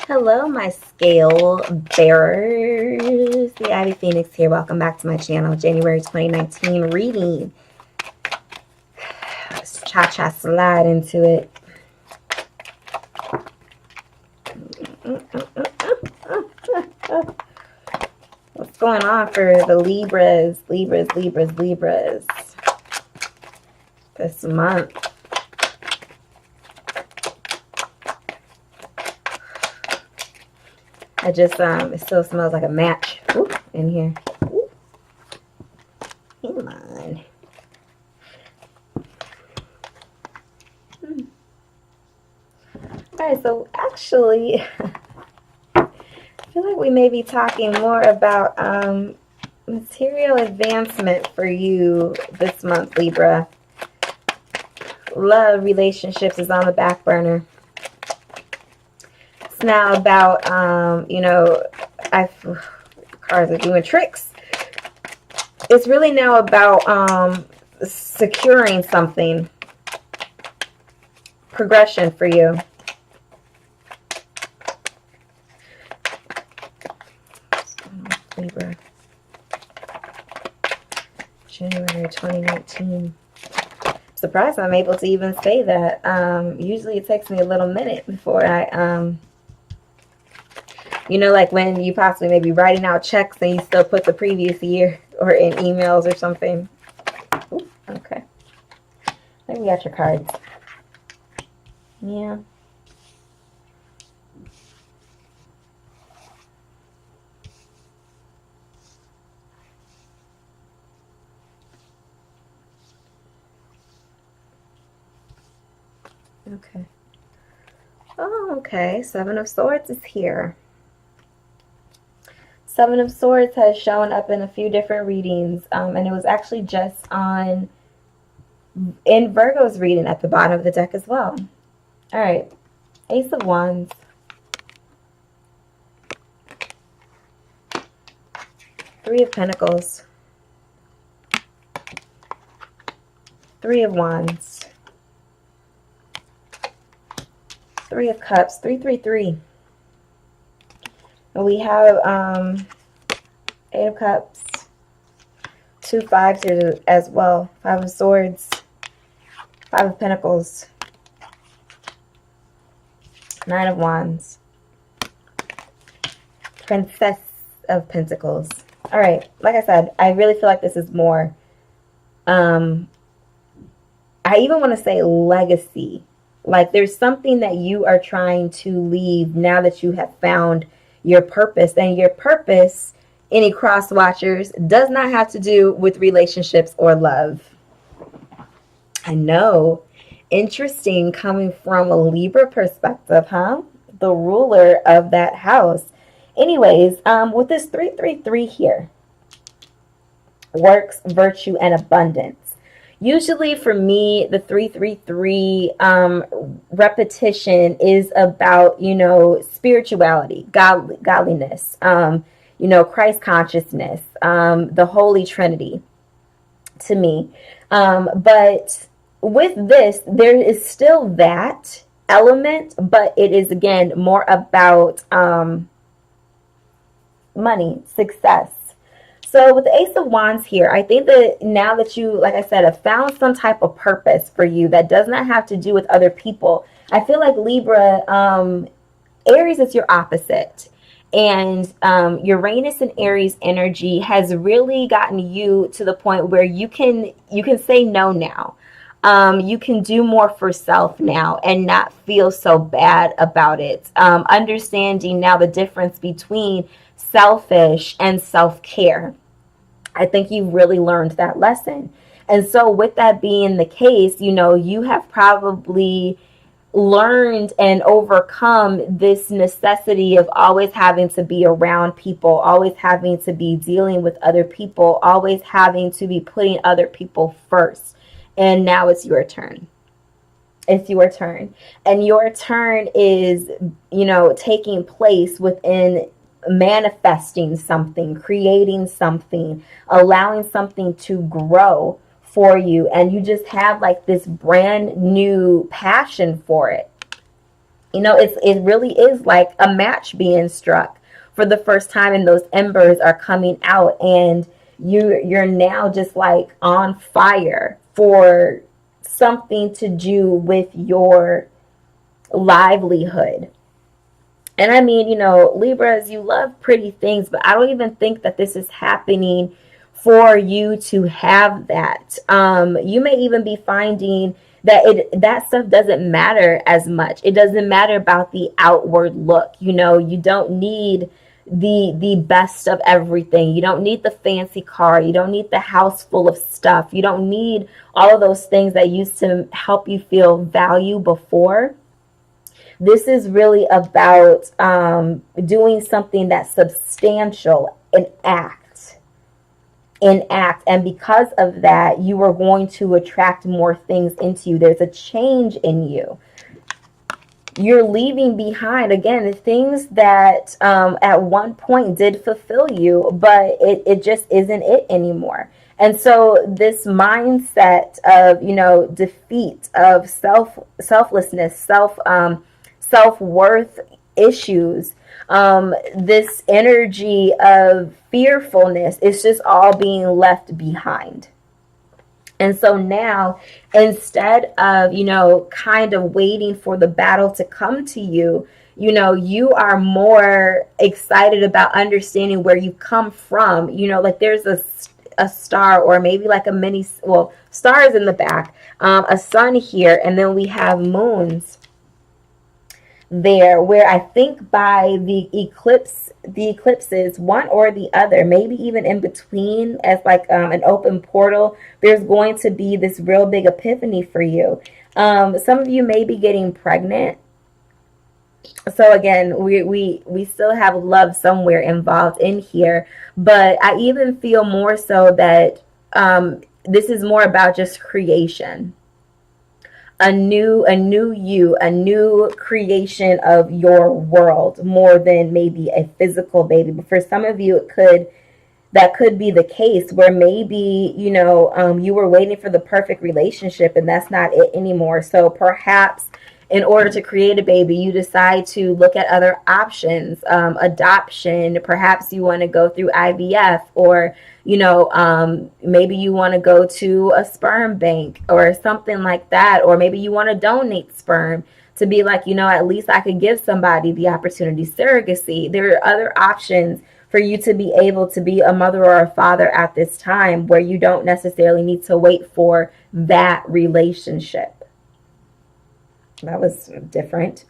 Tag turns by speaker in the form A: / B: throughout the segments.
A: Hello, my scale bearers. The Ivy Phoenix here. Welcome back to my channel. January 2019 reading. Let's cha-cha slide into it. What's going on for the Libras? Libras this month? I just, it still smells like a match in here. Ooh. Come on. Alright, so actually, I feel like we may be talking more about material advancement for you this month, Libra. Love, relationships is on the back burner. It's now about, cards are doing tricks. It's really now about securing something, progression for you. Libra, January 2019. Surprised I'm able to even say that. Usually it takes me a little minute before I, like when you possibly may be writing out checks and you still put the previous year or in emails or something. Ooh, okay. Maybe we got your cards. Yeah. Okay. Oh, okay. Seven of Swords is here. Seven of Swords has shown up in a few different readings, and it was actually just in Virgo's reading at the bottom of the deck as well. All right. Ace of Wands. Three of Pentacles. Three of Wands. Three of Cups. 333. And we have Eight of Cups. Two fives here as well. Five of Swords. Five of Pentacles. Nine of Wands. Princess of Pentacles. All right. Like I said, I really feel like this is more, I even want to say legacy. Like there's something that you are trying to leave now that you have found your purpose. And your purpose, any cross watchers, does not have to do with relationships or love. I know. Interesting coming from a Libra perspective, huh? The ruler of that house. Anyways, with this 333 here, works, virtue, and abundance. Usually for me, the 333 repetition is about, spirituality, godliness, Christ consciousness, the Holy Trinity to me. But with this, there is still that element, but it is, again, more about money, success. So with the Ace of Wands here, I think that now that you, like I said, have found some type of purpose for you that does not have to do with other people, I feel like Libra, Aries is your opposite. And Uranus and Aries energy has really gotten you to the point where you can say no now. You can do more for self now and not feel so bad about it. Understanding now the difference between selfish and self-care. I think you've really learned that lesson. And so with that being the case, you have probably learned and overcome this necessity of always having to be around people, always having to be dealing with other people, always having to be putting other people first. And now it's your turn. It's your turn. And your turn is, taking place within manifesting something, creating something, allowing something to grow for you. And you just have like this brand new passion for it. You know, it really is like a match being struck for the first time, and those embers are coming out, and you're now just like on fire for something to do with your livelihood. And I mean, you know, Libras, you love pretty things, but I don't even think that this is happening for you to have that. You may even be finding that that stuff doesn't matter as much. It doesn't matter about the outward look. You know, you don't need the best of everything. You don't need the fancy car. You don't need the house full of stuff. You don't need all of those things that used to help you feel value before. This is really about doing something that's substantial, an act. And because of that, you are going to attract more things into you. There's a change in you. You're leaving behind, again, things that at one point did fulfill you, but it just isn't it anymore. And so this mindset of, you know, defeat, of selflessness, self-worth issues, this energy of fearfulness is just all being left behind. And so now, instead of, you know, kind of waiting for the battle to come to you, you know, you are more excited about understanding where you come from. You know, like there's a star, or maybe like a mini, well, stars in the back, a sun here, and then we have moons there, where I think by the eclipses, one or the other, maybe even in between, as like an open portal, there's going to be this real big epiphany for you. Some of you may be getting pregnant. So again, we still have love somewhere involved in here, but I even feel more so that this is more about just creation. A new you, a new creation of your world, more than maybe a physical baby. But for some of you, that could be the case, where maybe, you know, you were waiting for the perfect relationship and that's not it anymore. So perhaps in order to create a baby, you decide to look at other options, adoption. Perhaps you want to go through IVF, or, you know, maybe you want to go to a sperm bank or something like that. Or maybe you want to donate sperm to be like, you know, at least I could give somebody the opportunity. Surrogacy. There are other options for you to be able to be a mother or a father at this time, where you don't necessarily need to wait for that relationship. That was different.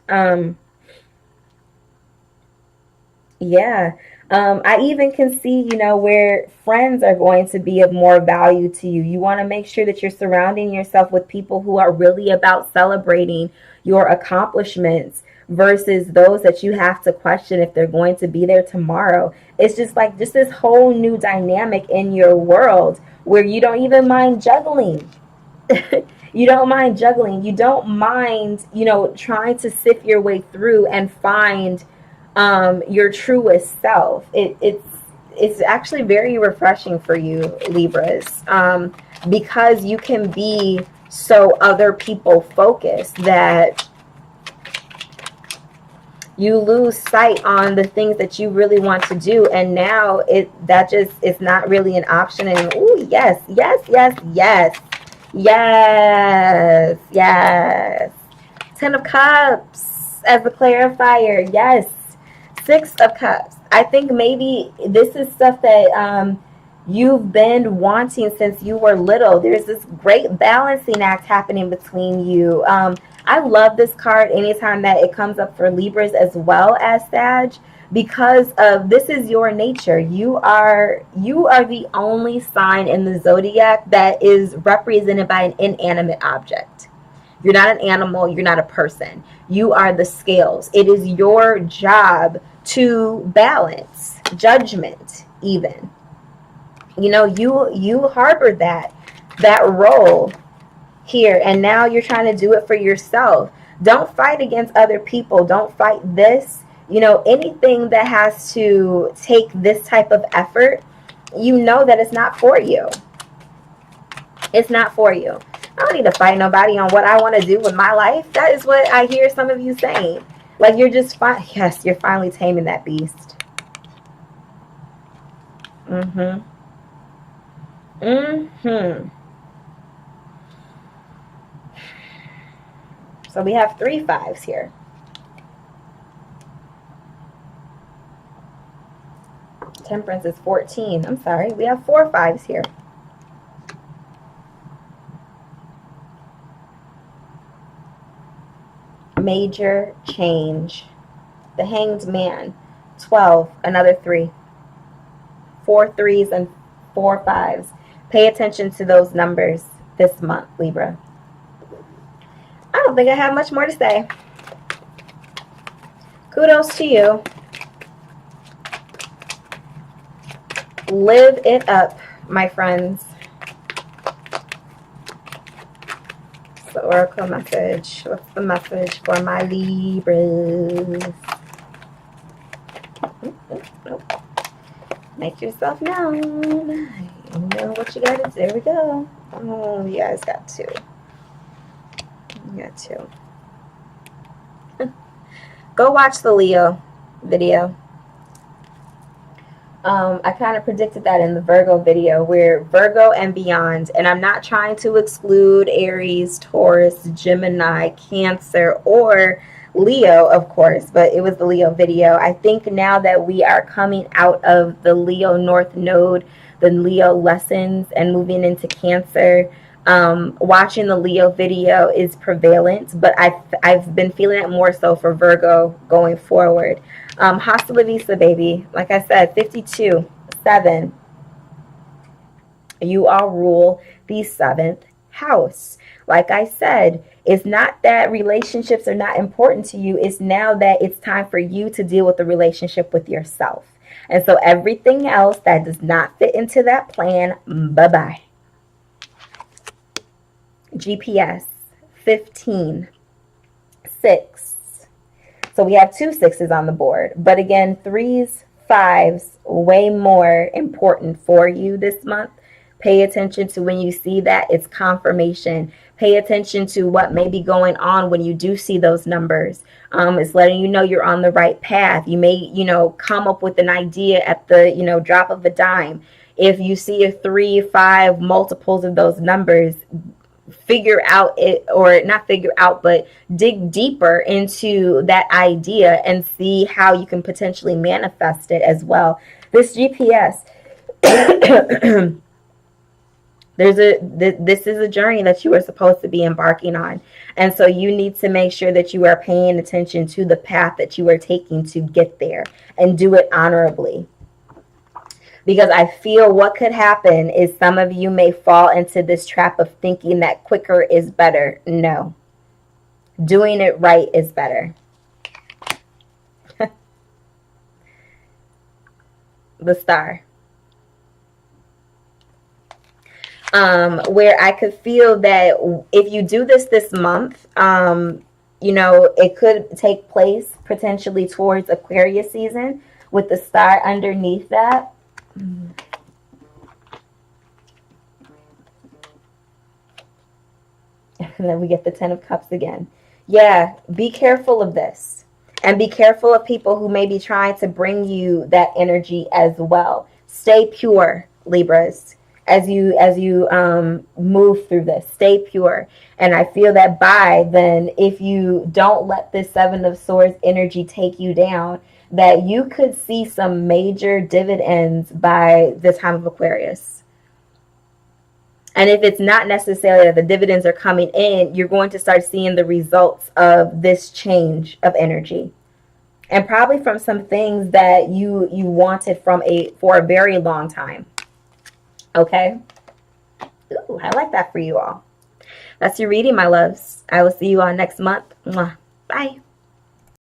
A: Yeah. I even can see, you know, where friends are going to be of more value to you. You want to make sure that you're surrounding yourself with people who are really about celebrating your accomplishments, versus those that you have to question if they're going to be there tomorrow. It's just like just this whole new dynamic in your world, where you don't even mind juggling. You don't mind juggling. You don't mind, you know, trying to sift your way through and find your truest self. It's actually very refreshing for you, Libras, because you can be so other people focused that you lose sight on the things that you really want to do, and now that just is not really an option. And oh yes, yes, yes, yes. Yes, yes. 10 of Cups as the clarifier. Yes. 6 of Cups. I think maybe this is stuff that you've been wanting since you were little. There's this great balancing act happening between you. I love this card anytime that it comes up for Libras as well as Sag, because of this is your nature. You are the only sign in the zodiac that is represented by an inanimate object. You're not an animal, you're not a person. You are the scales. It is your job to balance judgment even. You know, you harbor that role here, and now you're trying to do it for yourself. Don't fight against other people. Don't fight this. You know, anything that has to take this type of effort, you know that it's not for you. It's not for you. I don't need to fight nobody on what I want to do with my life. That is what I hear some of you saying. Like you're just fine. Yes, you're finally taming that beast. Mm-hmm. Mm-hmm. So we have 3 5s here. Temperance is 14. I'm sorry. We have 4 5s here. Major change. The Hanged Man. 12. Another 3. 4 3s and 4 5s. Pay attention to those numbers this month, Libra. I don't think I have much more to say. Kudos to you. Live it up, my friends. The oracle message. What's the message for my Libras? Nope. Make yourself known. You know what you got to do. There we go. Oh, you guys got 2. You got 2. Go watch the Leo video. I kind of predicted that in the Virgo video, where Virgo and beyond, and I'm not trying to exclude Aries, Taurus, Gemini, Cancer, or Leo, of course, but it was the Leo video. I think now that we are coming out of the Leo North Node, the Leo lessons, and moving into Cancer, watching the Leo video is prevalent, but I've been feeling it more so for Virgo going forward. Hasta la vista, baby. Like I said, 52, 7. You all rule the 7th house. Like I said, it's not that relationships are not important to you. It's now that it's time for you to deal with the relationship with yourself. And so everything else that does not fit into that plan, bye-bye. GPS, 15, 6. So we have 2 6s on the board. But again, 3s, 5s, way more important for you this month. Pay attention to when you see that. It's confirmation. Pay attention to what may be going on when you do see those numbers. It's letting you know you're on the right path. You may, come up with an idea at the, drop of a dime. If you see a 3, 5, multiples of those numbers, figure out it, or not figure out, but dig deeper into that idea and see how you can potentially manifest it as well. This GPS, this is a journey that you are supposed to be embarking on. And so you need to make sure that you are paying attention to the path that you are taking to get there, and do it honorably. Because I feel what could happen is some of you may fall into this trap of thinking that quicker is better. No. Doing it right is better. The Star. Where I could feel that if you do this month, it could take place potentially towards Aquarius season with the Star underneath that. And then we get the 10 of Cups again. Yeah, be careful of this. And be careful of people who may be trying to bring you that energy as well. Stay pure, Libras, as you move through this. Stay pure. And I feel that then, if you don't let this 7 of Swords energy take you down, that you could see some major dividends by the time of Aquarius. And if it's not necessarily that the dividends are coming in, you're going to start seeing the results of this change of energy. And probably from some things that you wanted for a very long time. Okay? Ooh, I like that for you all. That's your reading, my loves. I will see you all next month. Mwah. Bye.